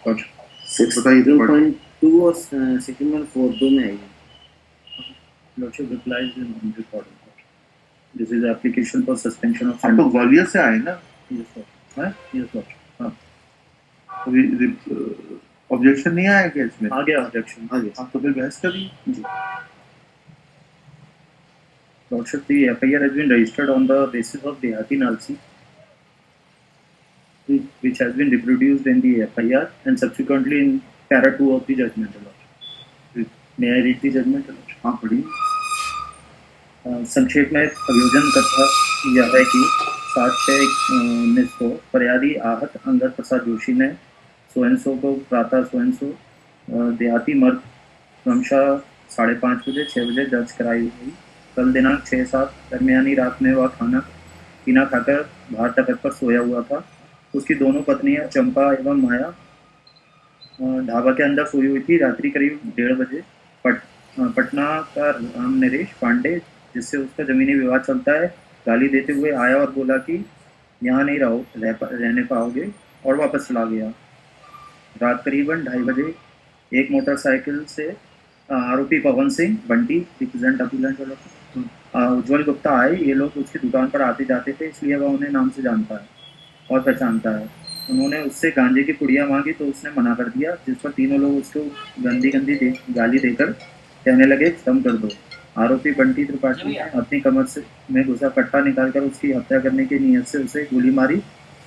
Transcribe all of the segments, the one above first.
और बताइए 6.2 और सेकंड वन 4 दो में आई है। Lordship replies in on recording. This is application for suspension of आप तो ग्वालियर से आए ना? Yes lordship. हाँ यस लॉर्डशिप। हाँ ऑब्जेक्शन नहीं आया क्या इसमें? आ गया ऑब्जेक्शन। आ गया आप तो फिर बहस करिए। जी lordship, the FIR has been registered on the basis of Dehati Nalsi, which has been reproduced in the FIR and subsequently in para 2 of the judgment. May I read the judgment? हाँ पढ़िए। संक्षेप में अभियोजन कथा यह है कि 7/6/19 को फरियादी आहत अंगद प्रसाद जोशी ने सोएंसो को प्रातः सोएंसो देहाती मर्ग क्रमशः 5:30 बजे 6 बजे दर्ज कराई हुई। कल दिनांक 6/7 दरमियानी रात में वह खाना पीना खाकर बाहर तखत पर सोया हुआ था। उसकी दोनों पत्नियां चंपा एवं माया ढाबा के अंदर सोई हुई थी। रात्रि करीब 1:30 बजे पटना का राम नरेश पांडे, जिससे उसका जमीनी विवाद चलता है, गाली देते हुए आया और बोला कि यहाँ नहीं रहने पाओगे और वापस चला गया। रात करीबन 2:30 बजे एक मोटरसाइकिल से आरोपी पवन सिंह बंटी रिप्रेजेंट अपीलेंट उज्जवल गुप्ता आए। ये लोग उसकी दुकान पर आते जाते थे, इसलिए वह उन्हें नाम से जानता है और पहचानता है। उन्होंने उससे गांजे की पुड़िया मांगी तो उसने मना कर दिया, जिस पर तीनों लोग उसको गंदी गंदी गाली देकर कहने लगे खत्म कर दो। आरोपी बंटी त्रिपाठी ने अपनी कमर से में घुसा कट्टा निकालकर उसकी हत्या करने की नीयत से उसे गोली मारी,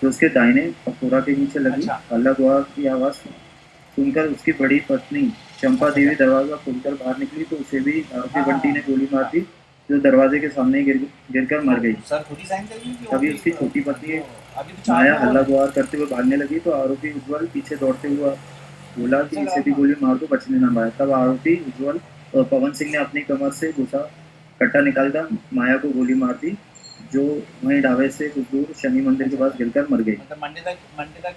जो उसके दाहिने पकोड़ा के नीचे लगी। अलग हुआ की आवाज सुनकर उसकी बड़ी पत्नी चंपा देवी दरवाजा खोलकर बाहर निकली तो उसे भी आरोपी बंटी ने गोली मार दी, जो दरवाजे के सामने गिरकर मर गई। तभी उसकी छोटी पत्नी माया हल्ला गुहार करते हुए भागने लगी तो आरोपी उज्जवल पीछे दौड़ते हुआ बोला कि इसे भी गोली मार दो, बचने न पाए। तब आरोपी उज्जवल पवन सिंह ने अपनी कमर से घुसा कट्टा निकालकर माया को गोली मार दी, जो वहीं ढाबे से कुछ दूर शनि मंदिर के पास गिरकर मर गई। मंडे तक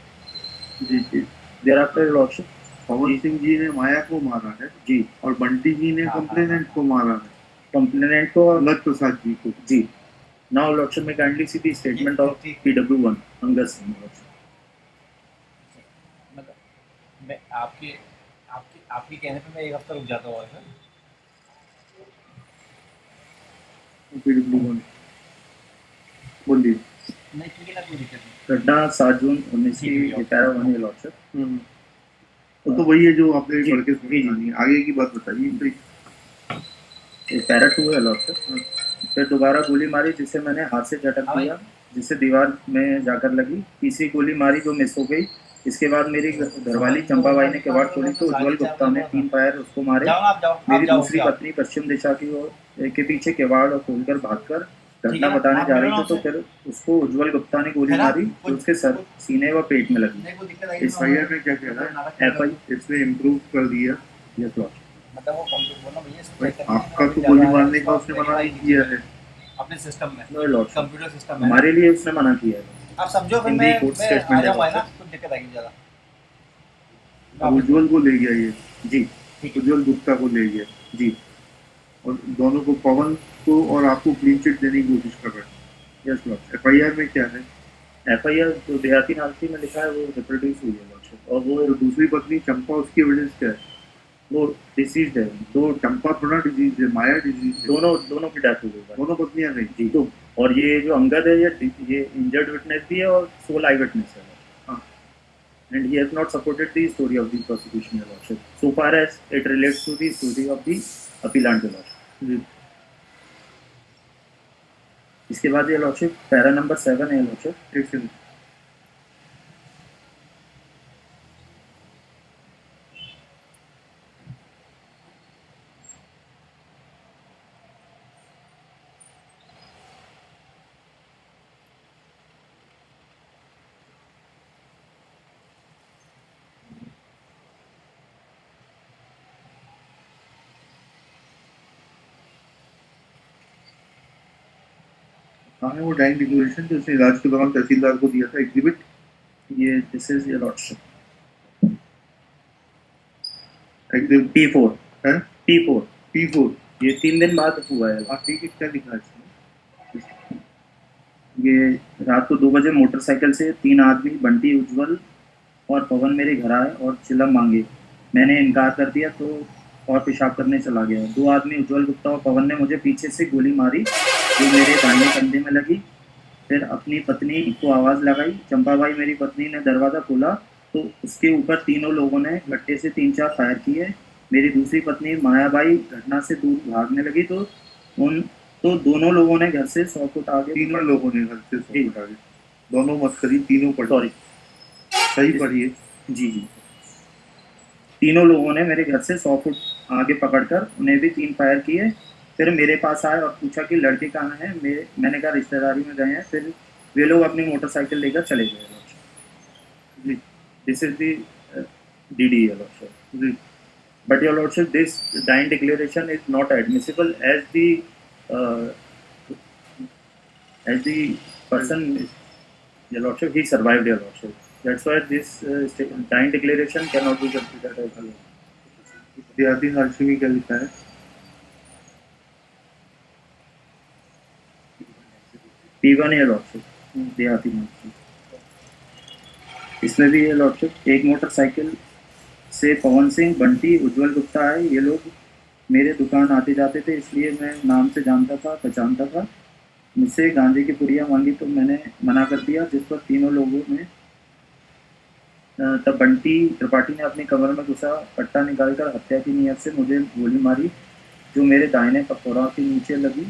जी जी there after lordship Pawan Singh ji ने माया को मारा है जी, और बंटी जी ने कंप्लेनेंट को मारा है, कंप्लेनेंट को अंगद प्रसाद जी को। जी। नाउ लॉर्डशिप में kindly see the statement of PW1 Angad Singh. मैं आपके आपके आपके कहने पे मैं एक हफ्ता रुक जाता हूँ सर। PW1 बोलिए। नहीं ठीक है ना, कोई दिक्कत नहीं। घटना 7 जून 19 की पैरा वन लॉर्डशिप। तो वही है जो आपने पढ़ के सुनी। आगे की बात बताइए। पैरा 2 है लॉर्डशिप। फिर दोबारा गोली मारी जिसे मैंने हाथ से झटक दिया, जिससे दीवार में जाकर लगी। तीसरी गोली मारी जो मिस हो गई। इसके बाद मेरी घरवाली चंपाबाई ने किवाड़ खोली तो उज्जवल गुप्ता ने 3 फायर उसको मारे। मेरी दूसरी पत्नी पश्चिम दिशा की ओर के पीछे किवाड़ और खोलकर भागकर घटना बताने जा रही थी, तो फिर उसको उज्जवल गुप्ता ने गोली मारी जो उसके सर, सीने व पेट में लगी। इस फायर में क्या कह रहा है? FI इसने इम्प्रूव कर दिया। Yes Lord. मतलब वो बोलना भैया आपका तो गोली मारने का उसने मना नहीं किया है अपने सिस्टम में, नो लॉर्ड, कंप्यूटर सिस्टम में हमारे लिए उसने मना किया है। आप समझो फिर मैं आ जाऊंगा ना, कुछ दिक्कत आएगी ज़्यादा। अब उज्जवल को ले गया ये जी, उज्जवल गुप्ता को ले गया जी, और दोनों को पवन को और आपको क्लीन चिट देने की कोशिश कर रहे हैं। Yes Lord. FIR में क्या है? FIR जो देहाती नालसी में लिखा है वो रिप्रोड्यूस हुई है लॉर्डशिप, और वो तो दूसरी पत्नी चंपा, उसकी एविडेंस क्या है? वो डिसीज्ड है। तो चंपा थोड़ा डिजीज है, माया डिजीज है। दोनों की डेथ हो गई। दोनों पत्नियां गई जी। तो और ये जो अंगद है ये इंजर्ड विटनेस भी है और सोल आई विटनेस है। हाँ। And he has not supported the story of the prosecution, Your Lordship, so far as it relates to the story of the appellant, Your Lordship. इसके बाद ये लॉर्डशिप पैरा नंबर 7 है lordship. हाँ है वो dying declaration जो उसने इलाज के दौरान तहसीलदार को दिया था, एग्जिबिट। ये this is your lordship P4 है। P4 ये 3 दिन बाद हुआ है। हाँ ठीक है, क्या लिखा है इसमें? ये रात को 2 बजे मोटरसाइकिल से 3 आदमी बंटी, उज्जवल और पवन मेरे घर आए और चिलम मांगे। मैंने इनकार कर दिया तो और पेशाब करने चला गया। 2 आदमी उज्ज्वल गुप्ता और पवन ने मुझे पीछे से गोली मारी जो मेरे दाहिने कंधे में लगी। फिर अपनी पत्नी को आवाज़ लगाई। चंपाबाई मेरी पत्नी ने दरवाज़ा खोला तो उसके ऊपर तीनों लोगों ने गट्टे से 3-4 फायर किए। मेरी दूसरी पत्नी मायाबाई घटना से दूर भागने लगी उन तो दोनों लोगों ने घर से 100 फुट आगे तीनों लोगों ने घर से सौ जी। फुट आगे, दोनों मत करिए, तीनों पढ़ सॉरी सही पढ़िए। जी जी। तीनों लोगों ने मेरे घर से 100 फुट आगे पकड़कर उन्हें भी 3 फायर किए। फिर मेरे पास आए और पूछा कि लड़के कहाँ हैं। मैंने कहा रिश्तेदारी में गए हैं। फिर वे लोग अपनी मोटरसाइकिल लेकर चले गए। जी, this is the DD, Your Lordship. जी, But Your Lordship, this dying declaration is not admissible uh, as the person, Your Lordship, he survived, Your Lordship. That's why this dying declaration cannot be considered as a देहाती हादसे में क्या लिखा है? P1, Your Lordship, देहाती मार्ग। इसमें भी, Your Lordship, एक मोटरसाइकिल से पवन सिंह, बंटी, उज्जवल गुप्ता आए। ये लोग मेरे दुकान आते जाते थे इसलिए मैं नाम से जानता था, पहचानता था। मुझसे गांजे की पुड़िया मांगी तो मैंने मना कर दिया, जिस पर तीनों लोगों ने तब बंटी त्रिपाठी ने अपनी कमर में घुसा कट्टा निकालकर हत्या की नीयत से मुझे गोली मारी जो मेरे दाहिने पखोड़ा के नीचे लगी।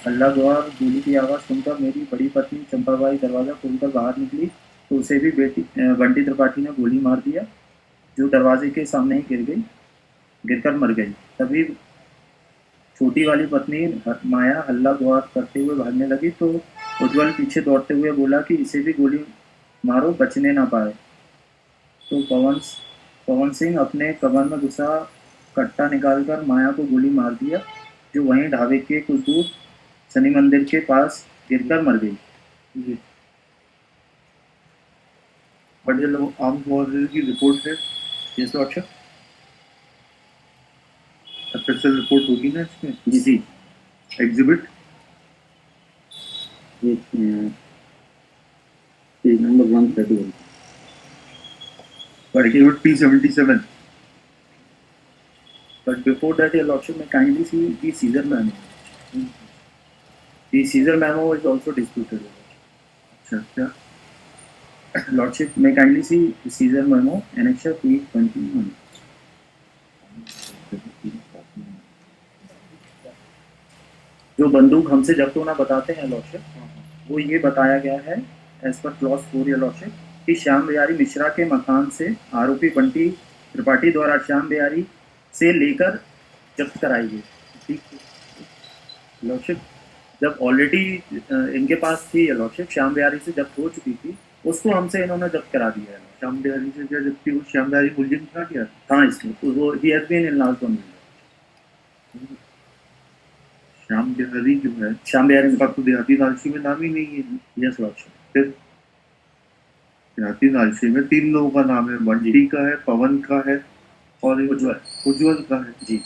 हल्ला गुहार गोली की आवाज़ सुनकर मेरी बड़ी पत्नी चंपाबाई दरवाज़ा खोलकर बाहर निकली तो उसे भी बंटी त्रिपाठी ने गोली मार दिया जो दरवाजे के सामने ही गिरकर मर गई। तभी छोटी वाली पत्नी माया हल्ला गुहार करते हुए भागने लगी तो उज्जवल पीछे दौड़ते हुए बोला कि इसे भी गोली मारो, बचने ना पाए। तो पवन सिंह अपने कमर में घुसा कट्टा निकालकर माया को गोली मार दिया जो वहीं ढाबे के कुछ दूर शनि मंदिर के पास गिरकर मर गई। बट ये लोग आर्म फोर्सेस की रिपोर्ट है, यस लॉर्डशिप। ऑफिशियल रिपोर्ट होगी ना इसमें? जी जी। एग्जिबिट पेज नंबर 131 और exhibit P77। But before that, Your Lordship, may kindly see the Caesar memo. The Caesar memo is also disputed. अच्छा, क्या? Lordship, may kindly see the Caesar memo, annexure P21. जो बंदूक हमसे जब्त होना बताते हैं लॉर्डशिप, वो ये बताया गया है एज पर क्लॉज 4 या लॉर्डशिप कि श्याम बिहारी मिश्रा के मकान से आरोपी बंटी त्रिपाठी द्वारा श्याम बिहारी से लेकर जब्त कराई गई। ठीक है लॉर्डशिप, जब ऑलरेडी इनके पास थी लॉर्डशिप, श्याम बिहारी से जब्त हो चुकी थी, उसको हमसे इन्होंने जब्त करा दिया है। श्याम बिहारी से क्या जबकि वो श्याम बिहारी मुलजिम था क्या? हाँ, इसमें वो ही has been in last 1 year. Shyam Bihari जो है, श्याम बिहारी इसका तो देहाती नालसी में नाम ही नहीं है। Yes lordship. फिर देहाती नालसी में 3 लोगों का नाम है, बंटी का है, पवन का है और उज्जवल का है। जी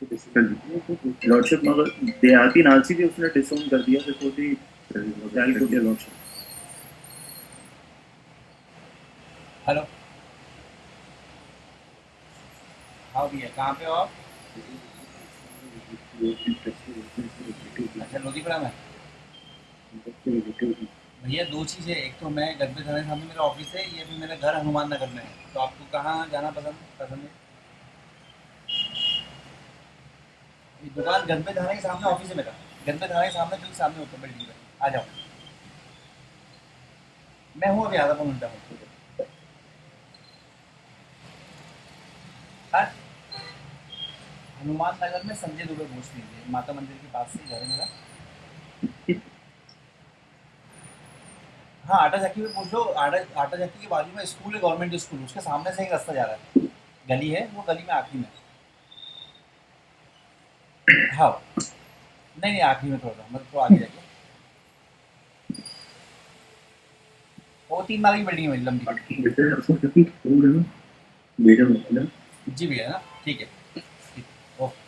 चलिए, लॉर्डशिप, मगर देहाती नालसी भी उसने डिसोन कर दिया बिफोर दी ट्रायल को लॉर्डशिप। हेलो, हाँ भैया, कहाँ पे हो आप? अच्छा, लोधीपुरा में। भैया 2 चीज़ें, एक तो मैं गणपति थाने के सामने मेरा ऑफिस है, ये भी मेरा घर हनुमान नगर में है, तो आपको कहाँ जाना पसंद है? ये दुकान गणपति थाने के सामने ऑफिस है मेरा, गणपति थाने के सामने जो सामने होता है बिल्डिंग में, आ जाओ। मैं हूँ अभी आधा पौन घंटा में। हनुमान नगर में संजय दुबे पूछ लीजिए, माता मंदिर के पास से घर है मेरा। हाँ, आटा चक्की में पूछ लो, आटा चक्की के बाजू में स्कूल है, गवर्नमेंट स्कूल, उसके सामने से एक रास्ता जा रहा है, गली है, वो गली में आखिरी में। हाँ, नहीं आखिरी में, थोड़ा मतलब तो आगे जाके वो 3 माले की बिल्डिंग है लंबी। जी भैया ना, ठीक है, ओके।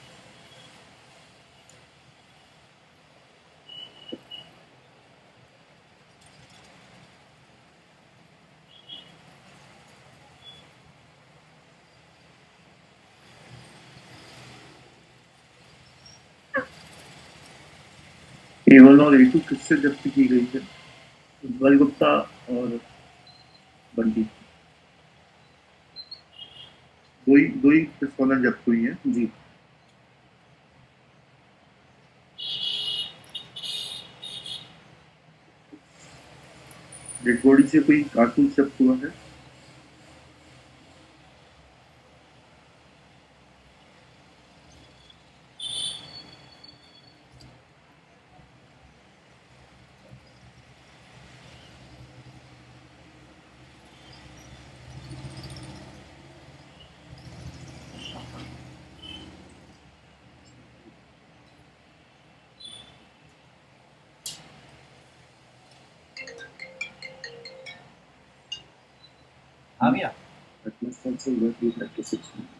A1 और A2 किससे जब्त की गई है? उज्ज्वल गुप्ता और बंटी। दो ही पिस्तौलें जब्त हुई हैं। जी। डेड बॉडी से कोई कारतूस जब्त हुआ है? हाँ भैया That must also work with up to 6 months.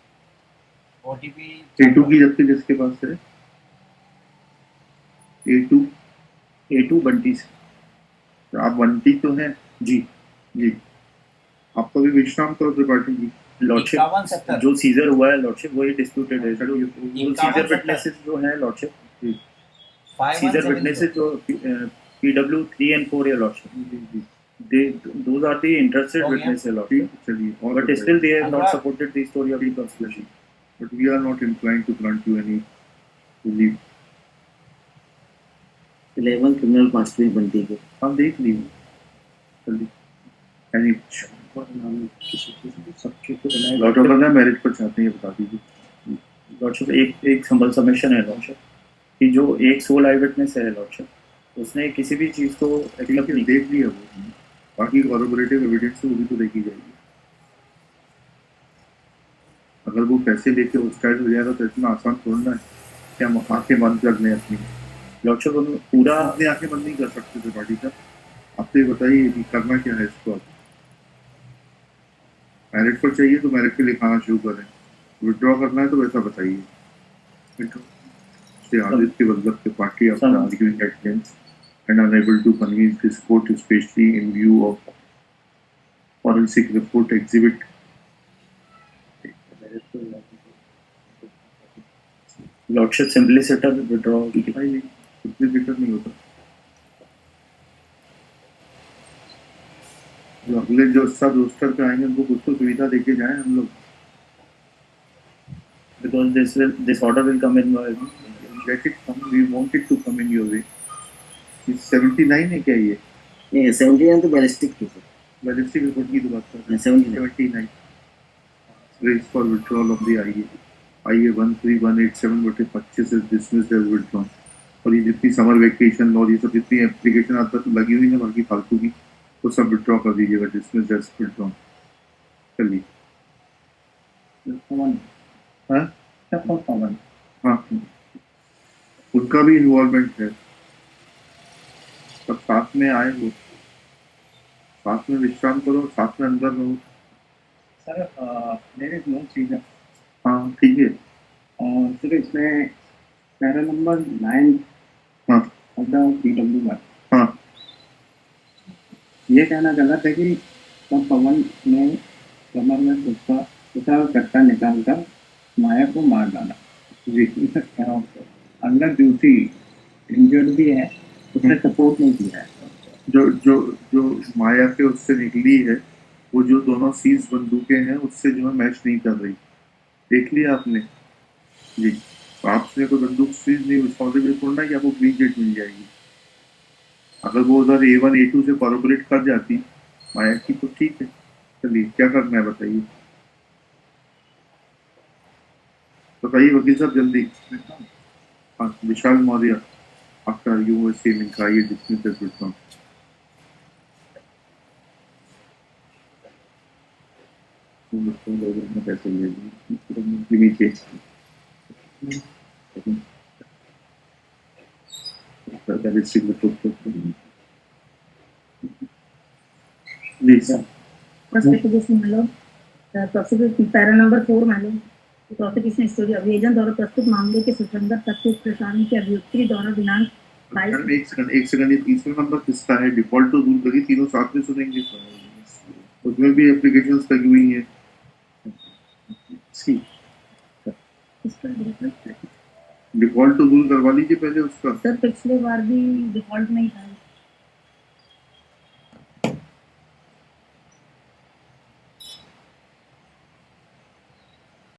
OTP A2 की जब्ती किसके पास है? A2 बंटी से। आप बंटी तो हैं जी। जी। आपको भी विश्राम करो त्रिपाठी जी। 51 लॉर्डशिप सेक्टर जो सीजर हुआ है लॉर्डशिप वही डिस्प्यूटेड है। जो 51 सीजर सेक्टर विटनेसेस जो हैं लॉर्डशिप, 5170 सीजर विटनेसेस जो PW 3 and 4 है लॉर्डशिप, जी जी they those are the interested हो गया। witnesses ठीक lordship, चलिए और but still they have not Anurag. supported the story of the conspiracy. but we are not inclined to grant you any relief. 11 criminal past में बनती है। हम देख लिए जल्दी यानी सबके को बनाए लॉर्ड ऑफ मैरिज पर चाहते हैं ये बता दीजिए। लॉर्डशिप एक संबल सबमिशन है लॉर्डशिप कि जो एक सोल आई विटनेस है लॉर्डशिप उसने किसी भी चीज को एक्सेप्ट नहीं देख लिया वो, बाकी कॉर्रोबोरेटिव एविडेंस वो भी तो देखी जाएगी। अगर वो पैसे लेके उस टाइम हो जाएगा तो इतना आसान थोड़ा है कि हम आंखें बंद कर लें अपनी। लॉर्डशिप पूरा अपनी आंखें बंद नहीं कर सकते थे पार्टी का। आप तो ये बताइए कि करना क्या है इसको। आप मैरिट पर चाहिए तो मैरिट पे लिखाना शुरू करें, विड्रॉ करना है तो वैसा बताइए। Shri Aditya Vallabh Tripathi after arguing at length and unable to convince this court, especially in view of forensic report exhibit lordship simpliciter withdraw significant नहीं होता। जो अगले जो सब रोस्टर पे आएंगे उनको कुछ तो सुविधा देके जाए हम लोग। because this order will come in Let it come, we want it to come in your way. 79 है क्या ये? नहीं 79 तो बैलिस्टिक की है। बैलिस्टिक रिपोर्ट की तो बात कर रहे हैं। 79 raised for withdrawal of the IA 1318/25 is dismissed as withdrawn। और ये जितनी समर वेकेशन और ये सब जितनी एप्लीकेशन अब तक लगी हुई है बाकी फालतू की तो सब विड्रॉ कर दीजिएगा, डिसमिस एज विड्रॉन। चलिए हाँ उनका भी इन्वॉल्वमेंट है, सब साथ में आए वो, साथ में विश्राम करो, साथ में अंदर रहो। सर मेरे नो चीज़ है। हाँ ठीक है। सर इसमें पैरा नंबर 9 हाँ ऑफ द PW1 हाँ ये कहना गलत है कि तब पवन ने कमर में उसका कट्टा निकाल कर माया को मार डाला। जी अंदर ड्यूटी इंजर्ड भी है, उसने सपोर्ट नहीं किया है। जो जो जो माया के उससे निकली है वो जो दोनों सीज बंदूकें हैं उससे जो है मैच नहीं कर रही, देख लिया आपने जी। तो आपने कोई बंदूक सीज नहीं रिस्पॉन्सिबल छोड़ना कि आपको ग्रीन जेट मिल जाएगी। अगर वो उधर A1 A2 से कॉर्पोरेट कर जाती माया की तो ठीक है। चलिए क्या करना है बताइए, बताइए वकील साहब जल्दी। हाँ Vishal Maurya after you same inquiry dismissed as withdrawn. पैसे ले Prosecution मालूम प्रोसिक्यूशन पैरा नंबर 4 मालूम प्रोसिक्यूशन स्टोरी अभियोजन द्वारा प्रस्तुत मामले के सुसंगत तथ्य प्रसारण के अभियुक्ति द्वारा दिनांक 22 एक सेकंड ये तीसरा नंबर किसका है? डिफॉल्ट तो दूर लगी, तीनों साथ में सुनेंगे, उसमें भी एप्लीकेशंस लगी हुई हैं। इसका डिफॉल्ट तो दूर करवा लीजिए पहले उसका। सर पिछले बार भी डिफॉल्ट में ही था